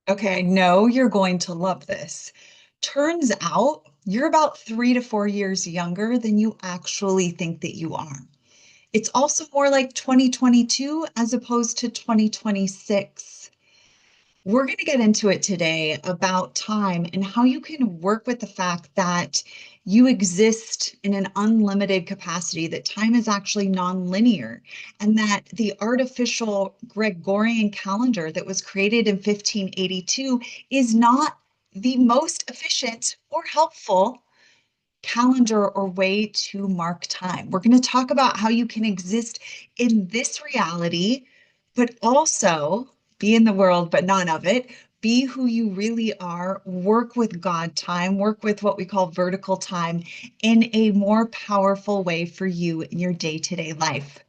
Okay, I know you're going to love this. Turns out you're about 3 to 4 years younger than you actually think that you are. It's also more like 2022 as opposed to 2026. We're going to get into it today about time and how you can work with the fact that you exist in an unlimited capacity, that time is actually nonlinear, and that the artificial Gregorian calendar that was created in 1582 is not the most efficient or helpful calendar or way to mark time. We're going to talk about how you can exist in this reality, but also be in the world, but none of it. Be who you really are, work with God time, work with what we call vertical time in a more powerful way for you in your day-to-day life.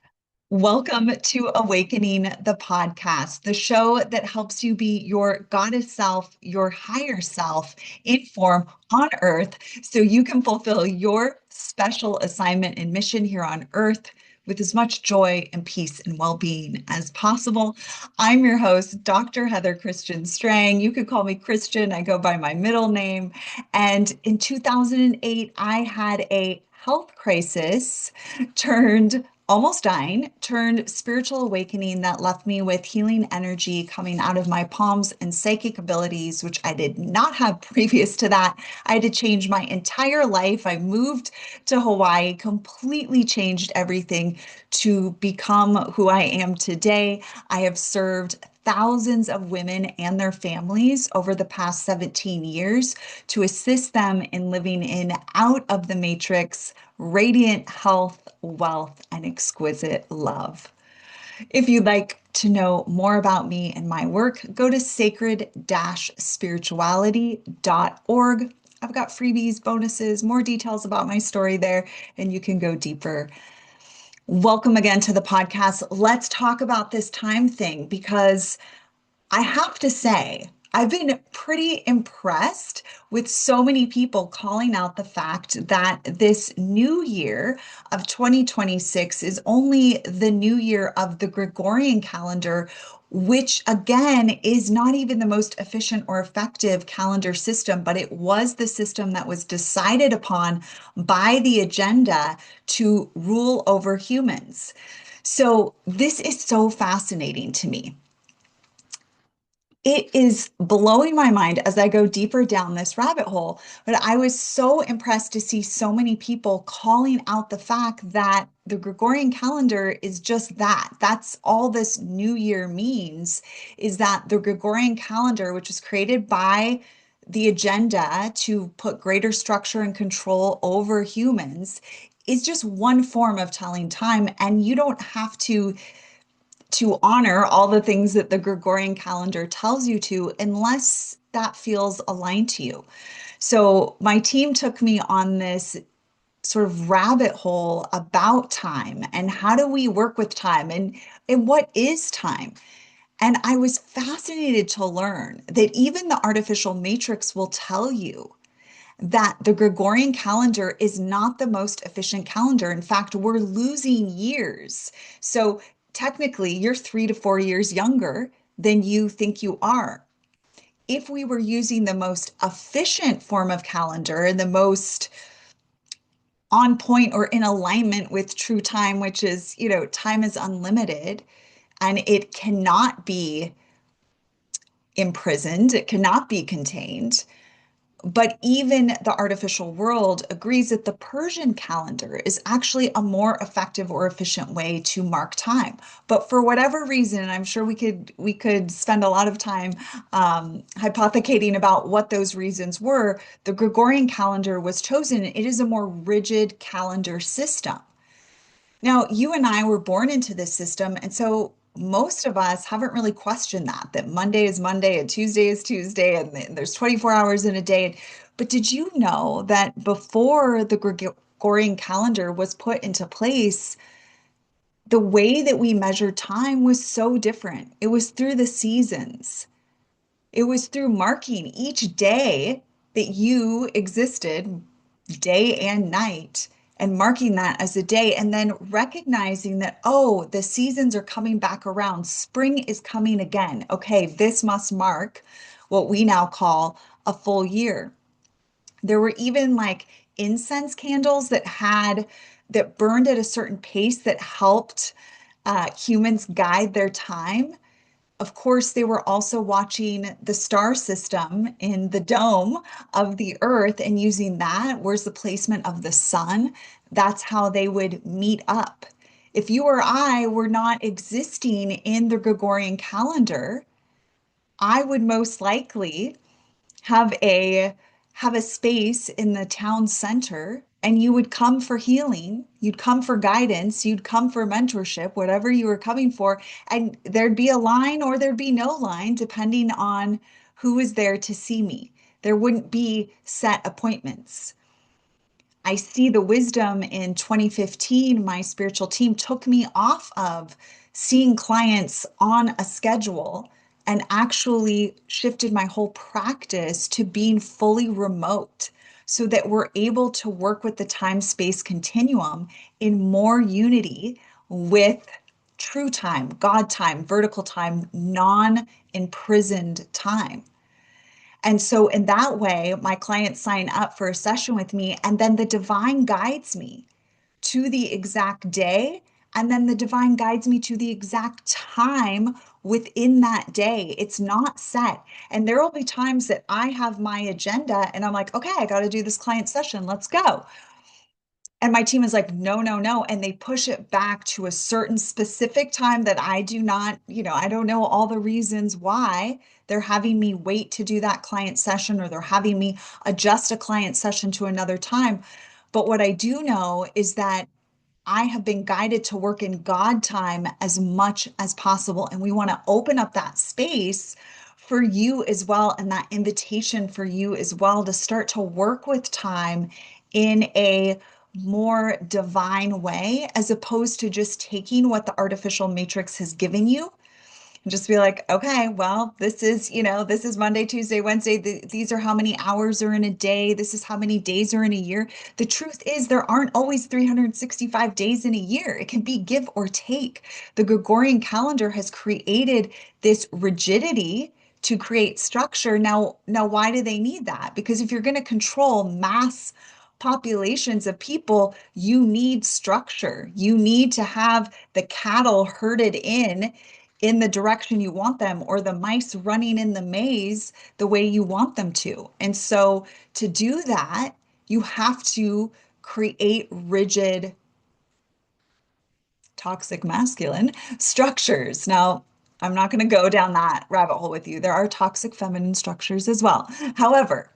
Welcome to Awakening the podcast, the show that helps you be your goddess self, your higher self in form on earth so you can fulfill your special assignment and mission here on earth with as much joy and peace and well-being as possible. I'm your host, Dr. Heather Christian Strang. You could call me Christian. I go by my middle name. And in 2008, I had a health crisis turned almost dying, turned spiritual awakening that left me with healing energy coming out of my palms and psychic abilities, which I did not have previous to that. I had to change my entire life. I moved to Hawaii, completely changed everything to become who I am today. I have served thousands of women and their families over the past 17 years to assist them in living in out of the matrix, radiant health, wealth, and exquisite love. If you'd like to know more about me and my work, go to sacred-spirituality.org. I've got freebies, bonuses, more details about my story there, and you can go deeper. Welcome again to the podcast. Let's talk about this time thing because I have to say, I've been pretty impressed with so many people calling out the fact that this new year of 2026 is only the new year of the Gregorian calendar, which again is not even the most efficient or effective calendar system, but it was the system that was decided upon by the agenda to rule over humans. So this is so fascinating to me. It is blowing my mind as I go deeper down this rabbit hole. But I was so impressed to see so many people calling out the fact that the Gregorian calendar is just that. That's all this new year means, is that the Gregorian calendar, which was created by the agenda to put greater structure and control over humans, is just one form of telling time. And you don't have to honor all the things that the Gregorian calendar tells you to, unless that feels aligned to you. So my team took me on this sort of rabbit hole about time and how do we work with time and what is time. And I was fascinated to learn that even the artificial matrix will tell you that the Gregorian calendar is not the most efficient calendar. In fact, we're losing years. So technically, you're 3 to 4 years younger than you think you are. If we were using the most efficient form of calendar and the most on point or in alignment with true time, which is, time is unlimited and it cannot be imprisoned, it cannot be contained. But even the artificial world agrees that the Persian calendar is actually a more effective or efficient way to mark time. But for whatever reason, and I'm sure we could spend a lot of time hypothecating about what those reasons were, the Gregorian calendar was chosen. It is a more rigid calendar system. Now, you and I were born into this system, and so most of us haven't really questioned that Monday is Monday and Tuesday is Tuesday, and there's 24 hours in a day. But did you know that before the Gregorian calendar was put into place, the way that we measured time was so different? It was through the seasons. It was through marking each day that you existed, day and night, and marking that as a day, and then recognizing that, oh, the seasons are coming back around. Spring is coming again. Okay, this must mark what we now call a full year. There were even like incense candles that burned at a certain pace that helped humans guide their time. Of course, they were also watching the star system in the dome of the Earth and using that. Where's the placement of the sun? That's how they would meet up. If you or I were not existing in the Gregorian calendar, I would most likely have a space in the town center and you would come for healing, you'd come for guidance, you'd come for mentorship, whatever you were coming for, and there'd be a line or there'd be no line depending on who was there to see me. There wouldn't be set appointments. I see the wisdom in 2015. My spiritual team took me off of seeing clients on a schedule and actually shifted my whole practice to being fully remote so that we're able to work with the time-space continuum in more unity with true time, God time, vertical time, non-imprisoned time. And so, in that way, my clients sign up for a session with me, and then the divine guides me to the exact day. And then the divine guides me to the exact time within that day. It's not set. And there will be times that I have my agenda and I'm like, okay, I got to do this client session. Let's go. And my team is like, no, no, no. And they push it back to a certain specific time that I do not, I don't know all the reasons why they're having me wait to do that client session or they're having me adjust a client session to another time. But what I do know is that I have been guided to work in God time as much as possible. And we want to open up that space for you as well, and that invitation for you as well to start to work with time in a more divine way, as opposed to just taking what the artificial matrix has given you and just be like, okay, well, this is Monday, Tuesday, Wednesday. These are how many hours are in a day. This is how many days are in a year. The truth is, there aren't always 365 days in a year. It can be give or take. The Gregorian calendar has created this rigidity to create structure. Now, why do they need that? Because if you're going to control mass populations of people, you need structure. You need to have the cattle herded in the direction you want them, or the mice running in the maze the way you want them to. And so to do that, you have to create rigid, toxic masculine structures. Now, I'm not going to go down that rabbit hole with you. There are toxic feminine structures as well. However,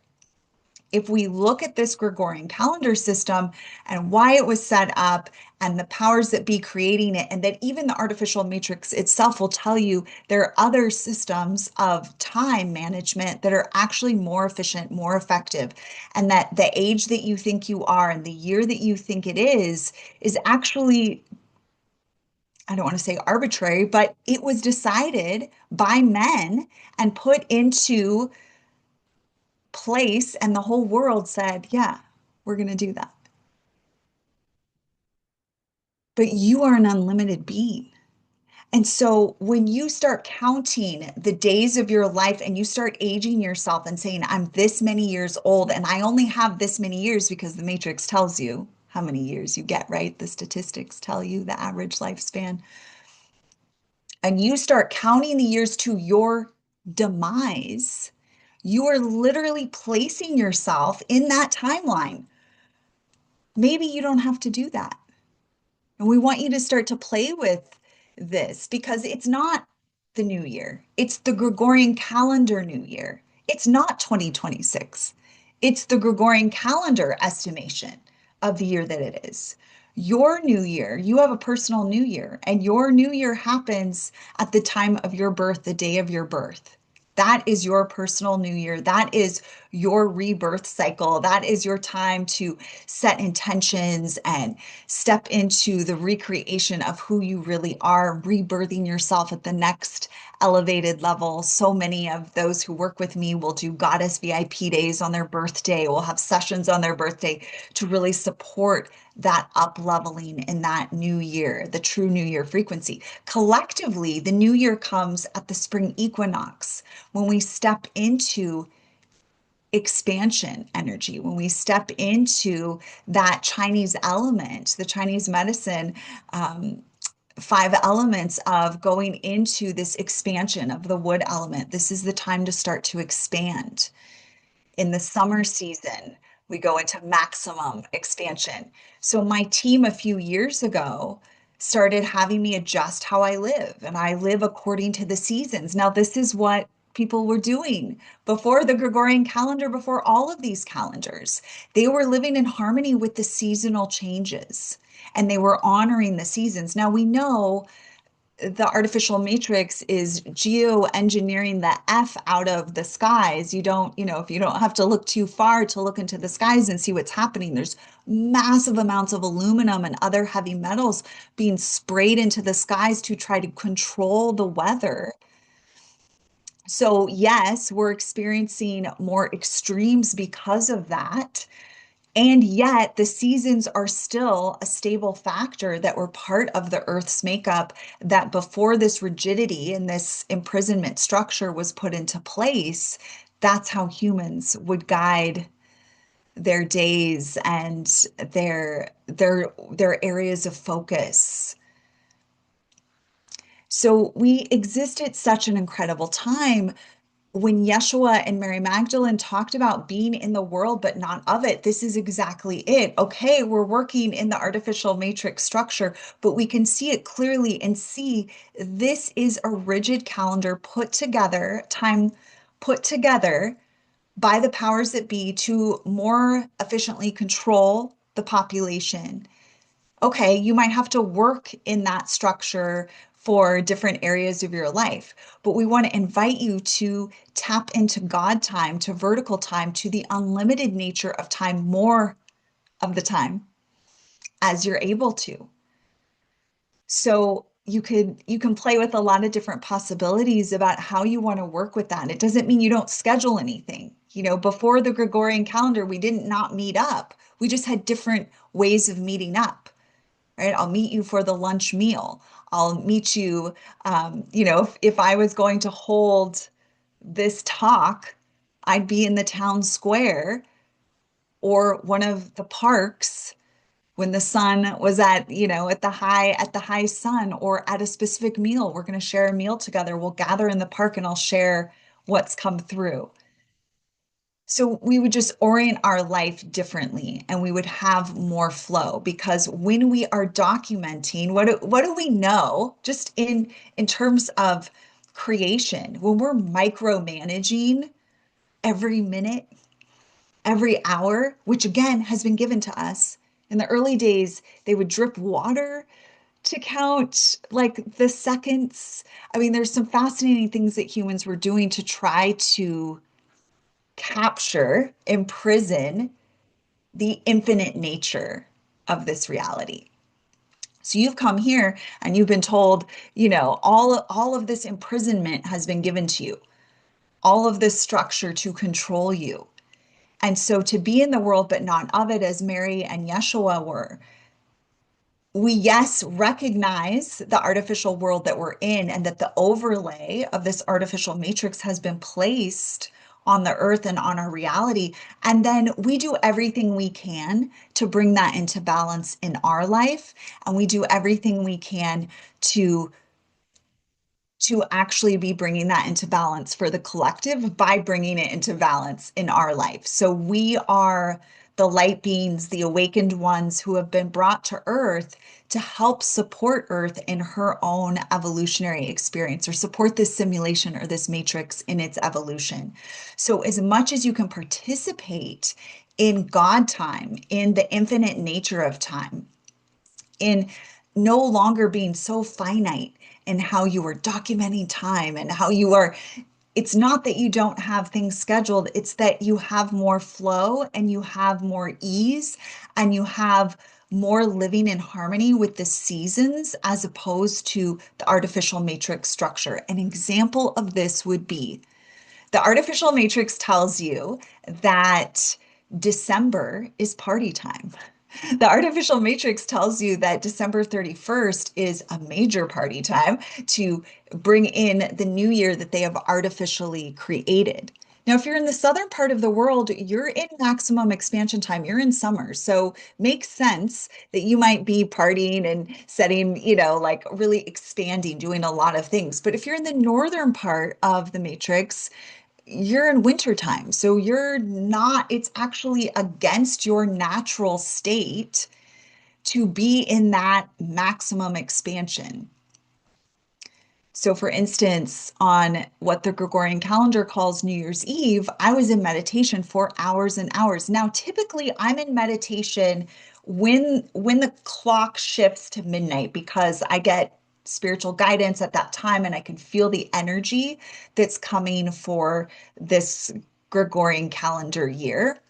if we look at this Gregorian calendar system and why it was set up and the powers that be creating it, and that even the artificial matrix itself will tell you there are other systems of time management that are actually more efficient, more effective, and that the age that you think you are and the year that you think it is actually, I don't want to say arbitrary, but it was decided by men and put into place, and the whole world said, yeah, we're going to do that. But you are an unlimited being. And so when you start counting the days of your life and you start aging yourself and saying, I'm this many years old and I only have this many years, because the matrix tells you how many years you get, right? The statistics tell you the average lifespan. And you start counting the years to your demise, you are literally placing yourself in that timeline. Maybe you don't have to do that. And we want you to start to play with this, because it's not the new year. It's the Gregorian calendar new year. It's not 2026. It's the Gregorian calendar estimation of the year that it is. Your new year, you have a personal new year, and your new year happens at the time of your birth, the day of your birth. That is your personal new year. That is your rebirth cycle. That is your time to set intentions and step into the recreation of who you really are, rebirthing yourself at the next elevated level. So many of those who work with me will do goddess VIP days on their birthday, will have sessions on their birthday to really support that up leveling in that new year, the true new year frequency. Collectively, the new year comes at the spring equinox when we step into expansion energy, when we step into that Chinese element, the Chinese medicine, um, five elements of going into this expansion of the wood element. This is the time to start to expand. In the summer season, we go into maximum expansion. So my team a few years ago started having me adjust how I live, and I live according to the seasons. Now, this is what people were doing before the Gregorian calendar, before all of these calendars. They were living in harmony with the seasonal changes and they were honoring the seasons. Now we know the artificial matrix is geoengineering the F out of the skies. You don't, if you don't have to look too far to look into the skies and see what's happening, there's massive amounts of aluminum and other heavy metals being sprayed into the skies to try to control the weather. So, yes, we're experiencing more extremes because of that. And yet, the seasons are still a stable factor that were part of the Earth's makeup that before this rigidity and this imprisonment structure was put into place, that's how humans would guide their days and their areas of focus. So we exist at such an incredible time when Yeshua and Mary Magdalene talked about being in the world but not of it, this is exactly it. Okay, we're working in the artificial matrix structure, but we can see it clearly and see this is a rigid calendar put together, time put together by the powers that be to more efficiently control the population. Okay, you might have to work in that structure for different areas of your life, but we want to invite you to tap into God time, to vertical time, to the unlimited nature of time more of the time as you're able to. So you can play with a lot of different possibilities about how you want to work with that. It doesn't mean you don't schedule anything. Before the Gregorian calendar, we didn't not meet up. We just had different ways of meeting up, right? I'll meet you for the lunch meal. I'll meet you, if I was going to hold this talk, I'd be in the town square or one of the parks when the sun was at the high sun or at a specific meal. We're going to share a meal together. We'll gather in the park and I'll share what's come through. So we would just orient our life differently and we would have more flow because when we are documenting, what do we know just in terms of creation, when we're micromanaging every minute, every hour, which again has been given to us. In the early days, they would drip water to count like the seconds. I mean, there's some fascinating things that humans were doing to try to capture, imprison the infinite nature of this reality. So you've come here and you've been told, all of this imprisonment has been given to you, all of this structure to control you. And so to be in the world but not of it, as Mary and Yeshua were, we, yes, recognize the artificial world that we're in and that the overlay of this artificial matrix has been placed on the earth and on our reality. And then we do everything we can to bring that into balance in our life. And we do everything we can to actually be bringing that into balance for the collective by bringing it into balance in our life. So we are the light beings, the awakened ones who have been brought to Earth to help support Earth in her own evolutionary experience or support this simulation or this matrix in its evolution. So as much as you can participate in God time, in the infinite nature of time, in no longer being so finite in how you are documenting time and how you are, it's not that you don't have things scheduled, it's that you have more flow and you have more ease and you have more living in harmony with the seasons as opposed to the artificial matrix structure. An example of this would be the artificial matrix tells you that December is party time. The artificial matrix tells you that December 31st is a major party time to bring in the new year that they have artificially created. Now, if you're in the southern part of the world, you're in maximum expansion time. You're in summer. So makes sense that you might be partying and setting, like really expanding, doing a lot of things. But if you're in the northern part of the matrix, you're in winter time. So you're not, it's actually against your natural state to be in that maximum expansion. So, for instance, on what the Gregorian calendar calls New Year's Eve, I was in meditation for hours and hours. Now, typically, I'm in meditation when the clock shifts to midnight because I get spiritual guidance at that time and I can feel the energy that's coming for this Gregorian calendar year.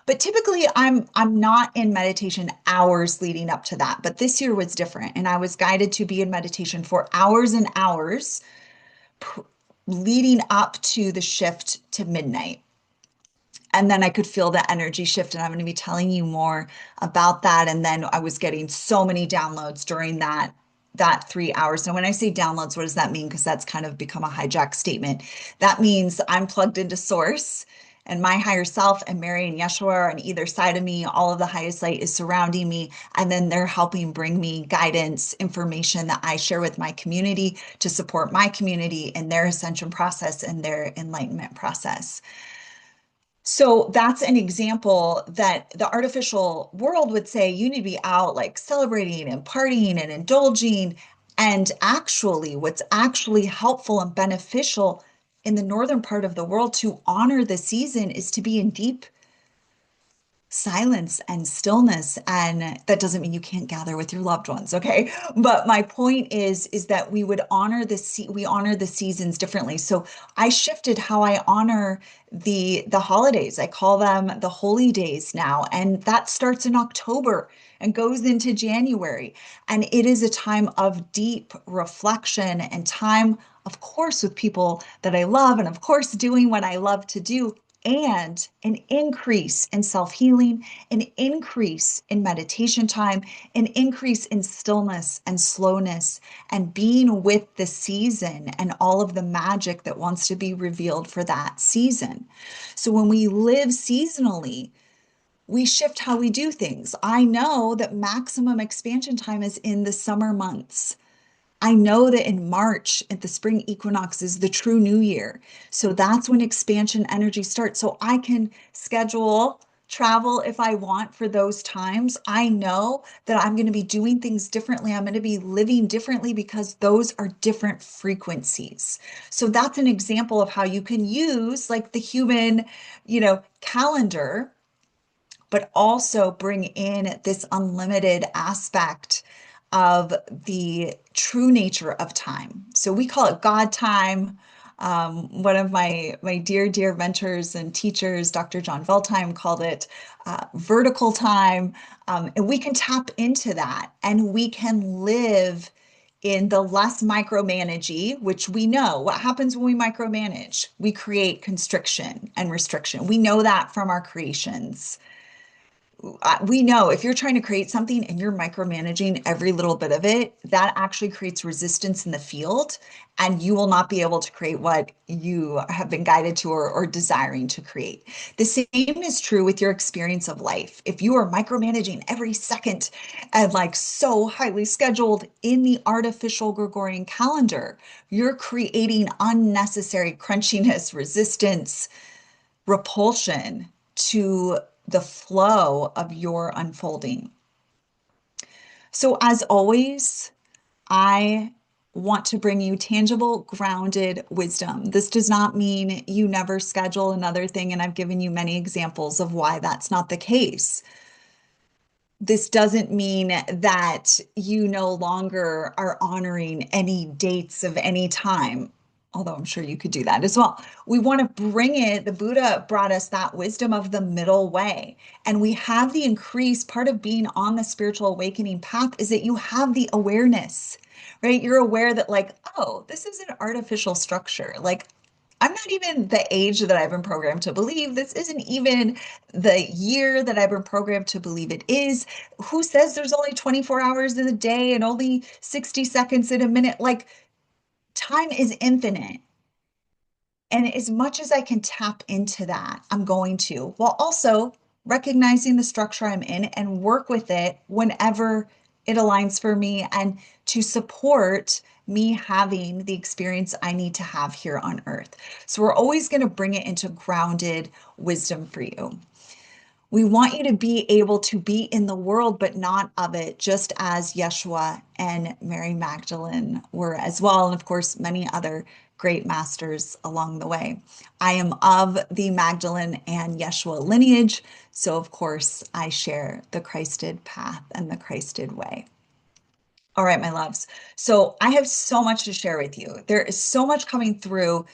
But typically I'm not in meditation hours leading up to that. But this year was different. And I was guided to be in meditation for hours and hours pr- leading up to the shift to midnight. And then I could feel the energy shift. And I'm going to be telling you more about that. And then I was getting so many downloads during that 3 hours. Now, when I say downloads, what does that mean? Because that's kind of become a hijack statement. That means I'm plugged into source and my higher self and Mary and Yeshua are on either side of me. All of the highest light is surrounding me. And then they're helping bring me guidance, information that I share with my community to support my community in their ascension process and their enlightenment process. So that's an example that the artificial world would say you need to be out like celebrating and partying and indulging. And actually, what's actually helpful and beneficial in the northern part of the world to honor the season is to be in deep silence and stillness. And that doesn't mean you can't gather with your loved ones, okay? But my point is that we would honor we honor the seasons differently. So I shifted how I honor the holidays. I call them the holy days now, and that starts in October and goes into January. And it is a time of deep reflection and time, of course, with people that I love, and of course, doing what I love to do, and an increase in self healing, an increase in meditation time, an increase in stillness and slowness, and being with the season and all of the magic that wants to be revealed for that season. So when we live seasonally, we shift how we do things. I know that maximum expansion time is in the summer months. I know that in March at the spring equinox is the true new year. So that's when expansion energy starts. So I can schedule travel if I want for those times. I know that I'm going to be doing things differently. I'm going to be living differently because those are different frequencies. So that's an example of how you can use like the human, calendar, but also bring in this unlimited aspect of the true nature of time. So we call it God time. One of my dear mentors and teachers, Dr. John Veltheim, called it vertical time. And we can tap into that and we can live in the less micromanaging, which we know what happens when we micromanage. We create constriction and restriction. We know that from our creations. We know if you're trying to create something and you're micromanaging every little bit of it, that actually creates resistance in the field, and you will not be able to create what you have been guided to or desiring to create. The same is true with your experience of life. If you are micromanaging every second and like so highly scheduled in the artificial Gregorian calendar, you're creating unnecessary crunchiness, resistance, repulsion to the flow of your unfolding. So, as always, I want to bring you tangible, grounded wisdom. This does not mean you never schedule another thing, and I've given you many examples of why that's not the case. This doesn't mean that you no longer are honoring any dates of any time, although I'm sure you could do that as well. We want to bring it, the Buddha brought us that wisdom of the middle way. And we have the increase, part of being on the spiritual awakening path is that you have the awareness, right? You're aware that, like, oh, this is an artificial structure. Like, I'm not even the age that I've been programmed to believe. This isn't even the year that I've been programmed to believe it is. Who says there's only 24 hours in a day and only 60 seconds in a minute? Like, time is infinite. And as much as I can tap into that, I'm going to, while also recognizing the structure I'm in and work with it whenever it aligns for me and to support me having the experience I need to have here on earth. So we're always going to bring it into grounded wisdom for you. We want you to be able to be in the world, but not of it, just as Yeshua and Mary Magdalene were as well. And of course, many other great masters along the way. I am of the Magdalene and Yeshua lineage. So, of course, I share the Christed path and the Christed way. All right, my loves. So I have so much to share with you. There is so much coming through.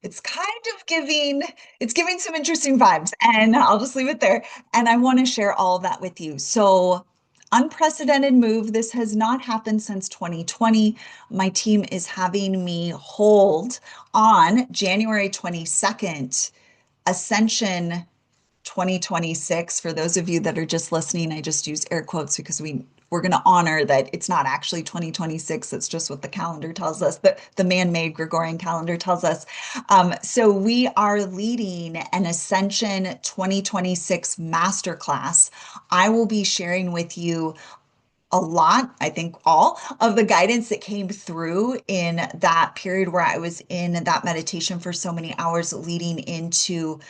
It's kind of it's giving some interesting vibes, and I'll just leave it there. And I want to share all of that with you. So, unprecedented move. This has not happened since 2020. My team is having me hold on January 22nd, Ascension 2026. For those of you that are just listening, I just use air quotes because we're going to honor that it's not actually 2026. It's just what the calendar tells us, the man-made Gregorian calendar tells us. So we are leading an Ascension 2026 masterclass. I will be sharing with you a lot, I think all of the guidance that came through in that period where I was in that meditation for so many hours leading into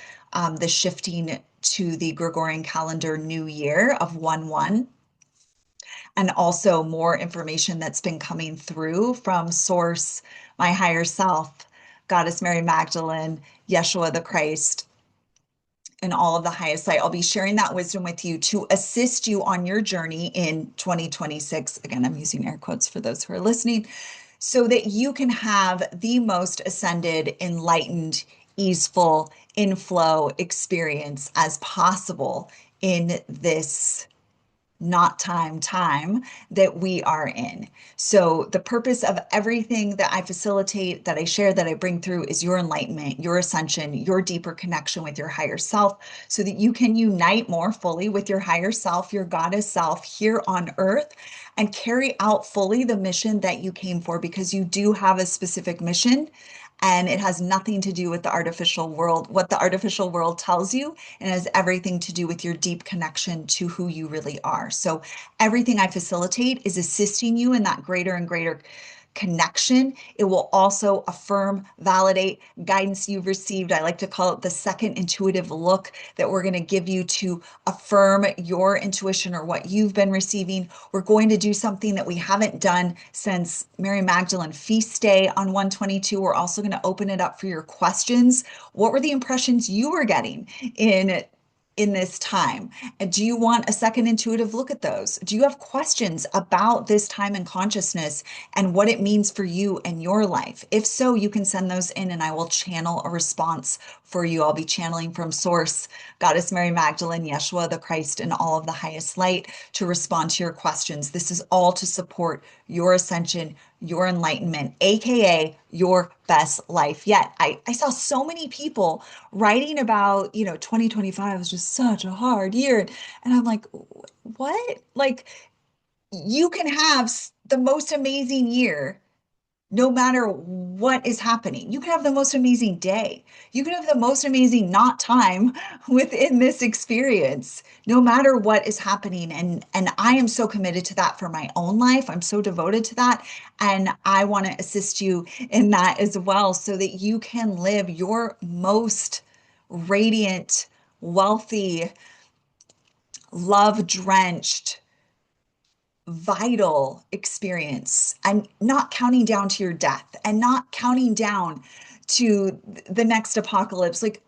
the shifting to the Gregorian calendar new year of 1/1, and also more information that's been coming through from Source, my higher self, Goddess Mary Magdalene, Yeshua the Christ, and all of the highest light. I'll be sharing that wisdom with you to assist you on your journey in 2026. Again, I'm using air quotes for those who are listening, so that you can have the most ascended, enlightened, easeful, inflow experience as possible in this not time that we are in. So the purpose of everything that I facilitate, that I share, that I bring through is your enlightenment, your ascension, your deeper connection with your higher self, so that you can unite more fully with your higher self, your goddess self here on earth, and carry out fully the mission that you came for, because you do have a specific mission. And it has nothing to do with the artificial world, what the artificial world tells you, and has everything to do with your deep connection to who you really are. So everything I facilitate is assisting you in that greater and greater connection. It will also affirm, validate guidance you've received. I like to call it the second intuitive look that we're going to give you to affirm your intuition or what you've been receiving. We're going to do something that we haven't done since Mary Magdalene Feast Day on 122. We're also going to open it up for your questions. What were the impressions you were getting in this time? And do you want a second intuitive look at those? Do you have questions about this time and consciousness and what it means for you and your life? If so, you can send those in and I will channel a response for you. I'll be channeling from Source, Goddess Mary Magdalene, Yeshua the Christ, and all of the highest light to respond to your questions. This is all to support your ascension, your enlightenment, aka your best life yet. I saw so many people writing about, 2025 was just such a hard year. And I'm like, what? Like, you can have the most amazing year no matter what is happening. You can have the most amazing day. You can have the most amazing not time within this experience, no matter what is happening. And I am so committed to that for my own life. I'm so devoted to that. And I want to assist you in that as well, so that you can live your most radiant, wealthy, love-drenched, vital experience, and not counting down to your death and not counting down to the next apocalypse. Like,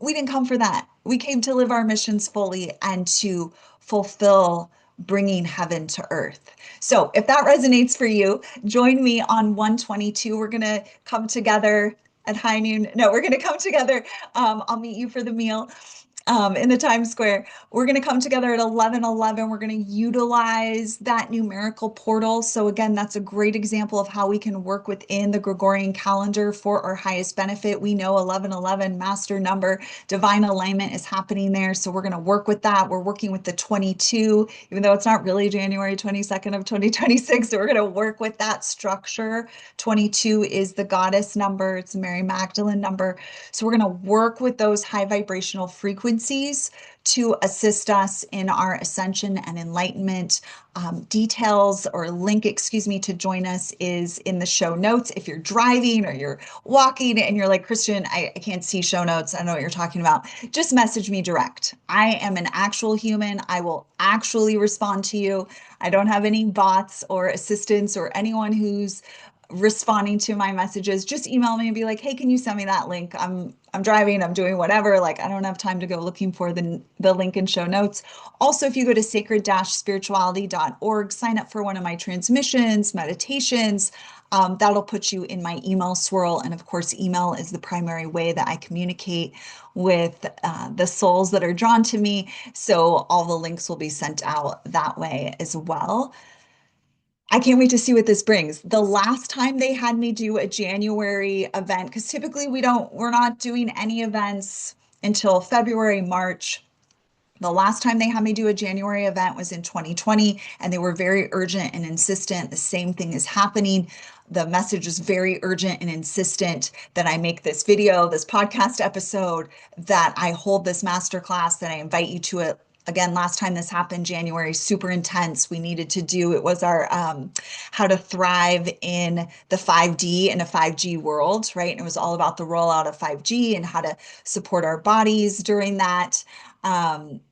we didn't come for that. We came to live our missions fully and to fulfill bringing heaven to earth. So if that resonates for you, join me on 122. We're going to come together at high noon. No, we're going to come together. I'll meet you for the meal. in the Times Square. We're going to come together at 11:11. We're going to utilize that numerical portal. So again, that's a great example of how we can work within the Gregorian calendar for our highest benefit. We know 11:11, master number, divine alignment is happening there. So we're going to work with that. We're working with the 22, even though it's not really January 22nd of 2026. So we're going to work with that structure. 22 is the goddess number. It's Mary Magdalene number. So we're going to work with those high vibrational frequencies to assist us in our ascension and enlightenment. Details or link, excuse me, to join us is in the show notes. If you're driving or you're walking and you're like, Christian, I can't see show notes. I don't know what you're talking about. Just message me direct. I am an actual human. I will actually respond to you. I don't have any bots or assistants or anyone who's responding to my messages. Just email me and be like, hey, can you send me that link? I'm driving, I'm doing whatever. Like, I don't have time to go looking for the link in show notes. Also, if you go to sacred-spirituality.org, sign up for one of my transmissions, meditations. That'll put you in my email swirl. And of course, email is the primary way that I communicate with the souls that are drawn to me. So all the links will be sent out that way as well. I can't wait to see what this brings. The last time they had me do a January event, because typically we're not doing any events until February, March. The last time they had me do a January event was in 2020, and they were very urgent and insistent. The same thing is happening. The message is very urgent and insistent that I make this video, this podcast episode, that I hold this masterclass, that I invite you to it. Again, last time this happened, January, super intense. We needed to do, it was our how to thrive in the 5D and a 5G world, right? And it was all about the rollout of 5G and how to support our bodies during that. And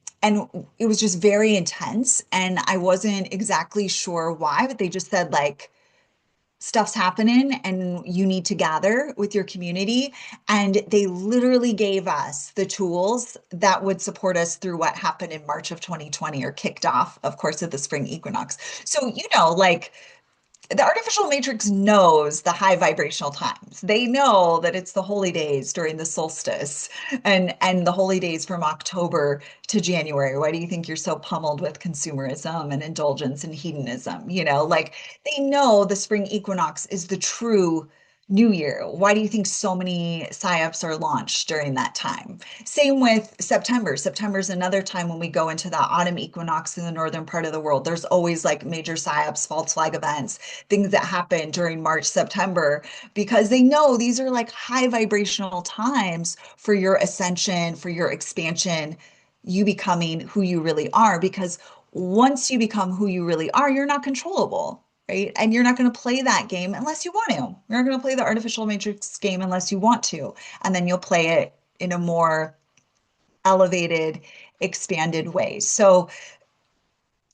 it was just very intense. And I wasn't exactly sure why, but they just said, like, stuff's happening and you need to gather with your community. And they literally gave us the tools that would support us through what happened in March of 2020, or kicked off, of course, at the spring equinox. So, like, the artificial matrix knows the high vibrational times. They know that it's the holy days during the solstice and the holy days from October to January. Why do you think you're so pummeled with consumerism and indulgence and hedonism? Like, they know the spring equinox is the true New Year. Why do you think so many psyops are launched during that time? Same with September. September is another time when we go into the autumn equinox in the northern part of the world. There's always like major psyops, false flag events, things that happen during March, September, because they know these are like high vibrational times for your ascension, for your expansion, you becoming who you really are. Because once you become who you really are, you're not controllable. Right. And you're not going to play that game unless you want to. You're not going to play the artificial matrix game unless you want to. And then you'll play it in a more elevated, expanded way. So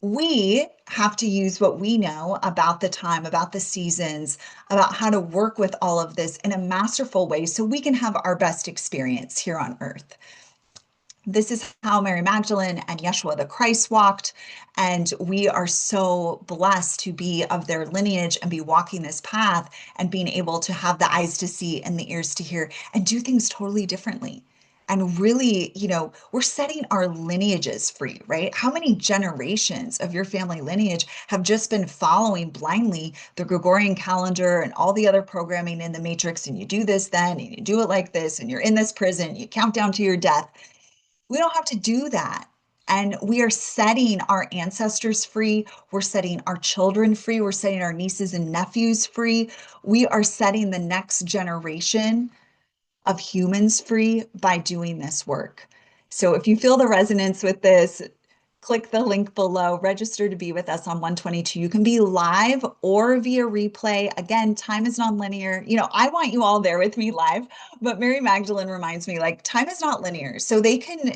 we have to use what we know about the time, about the seasons, about how to work with all of this in a masterful way so we can have our best experience here on earth. This is how Mary Magdalene and Yeshua the Christ walked. And we are so blessed to be of their lineage and be walking this path and being able to have the eyes to see and the ears to hear and do things totally differently. And really, we're setting our lineages free, right? How many generations of your family lineage have just been following blindly the Gregorian calendar and all the other programming in the matrix? And you do this then, and you do it like this, and you're in this prison, you count down to your death. We don't have to do that. And we are setting our ancestors free. We're setting our children free. We're setting our nieces and nephews free. We are setting the next generation of humans free by doing this work. So if you feel the resonance with this, click the link below, register to be with us on 122. You can be live or via replay. Again, time is non-linear. I want you all there with me live, but Mary Magdalene reminds me, like, time is not linear. So they can,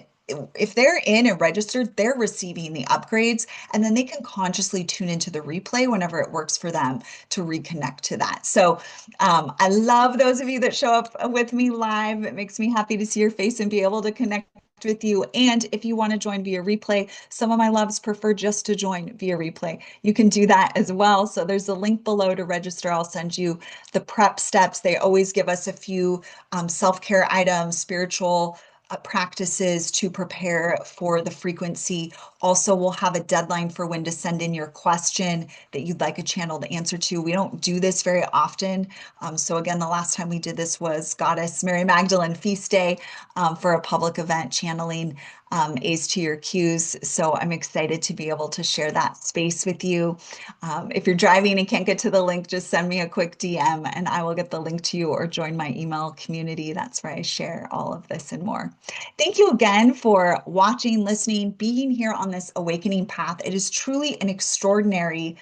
if they're in and registered, they're receiving the upgrades, and then they can consciously tune into the replay whenever it works for them to reconnect to that. So I love those of you that show up with me live. It makes me happy to see your face and be able to connect with you. And if you want to join via replay, some of my loves prefer just to join via replay. You can do that as well. So there's a link below to register. I'll send you the prep steps. They always give us a few self-care items, spiritual practices to prepare for the frequency. Also, we'll have a deadline for when to send in your question that you'd like a channel to answer to. We don't do this very often. So again, the last time we did this was Goddess Mary Magdalene Feast Day for a public event channeling A's to your Q's. So I'm excited to be able to share that space with you. If you're driving and can't get to the link, just send me a quick DM and I will get the link to you, or join my email community. That's where I share all of this and more. Thank you again for watching, listening, being here on this awakening path. It is truly an extraordinary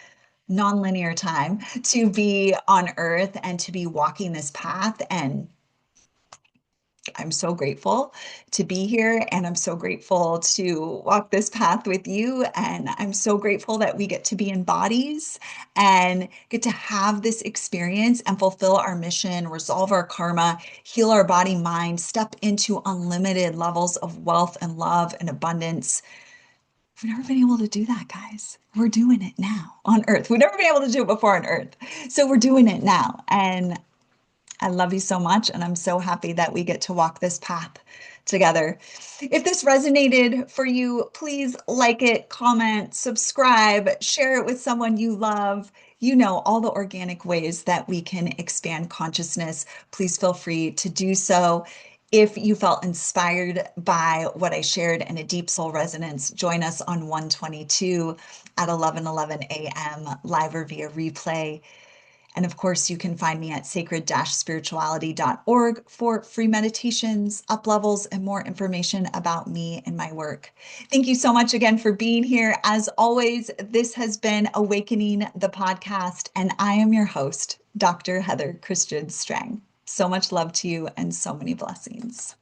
nonlinear time to be on earth and to be walking this path. And I'm so grateful to be here, and I'm so grateful to walk this path with you. And I'm so grateful that we get to be in bodies and get to have this experience and fulfill our mission, resolve our karma, heal our body, mind, step into unlimited levels of wealth and love and abundance. We've never been able to do that, guys. We're doing it now on Earth. We've never been able to do it before on Earth. So we're doing it now. And I love you so much, and I'm so happy that we get to walk this path together. If this resonated for you, please like it, comment, subscribe, share it with someone you love. You know, all the organic ways that we can expand consciousness. Please feel free to do so. If you felt inspired by what I shared and a deep soul resonance, join us on 122 at 11:11 a.m. live or via replay. And of course, you can find me at sacred-spirituality.org for free meditations, up levels, and more information about me and my work. Thank you so much again for being here. As always, this has been Awakening the Podcast, and I am your host, Dr. Heather Christian Strang. So much love to you and so many blessings.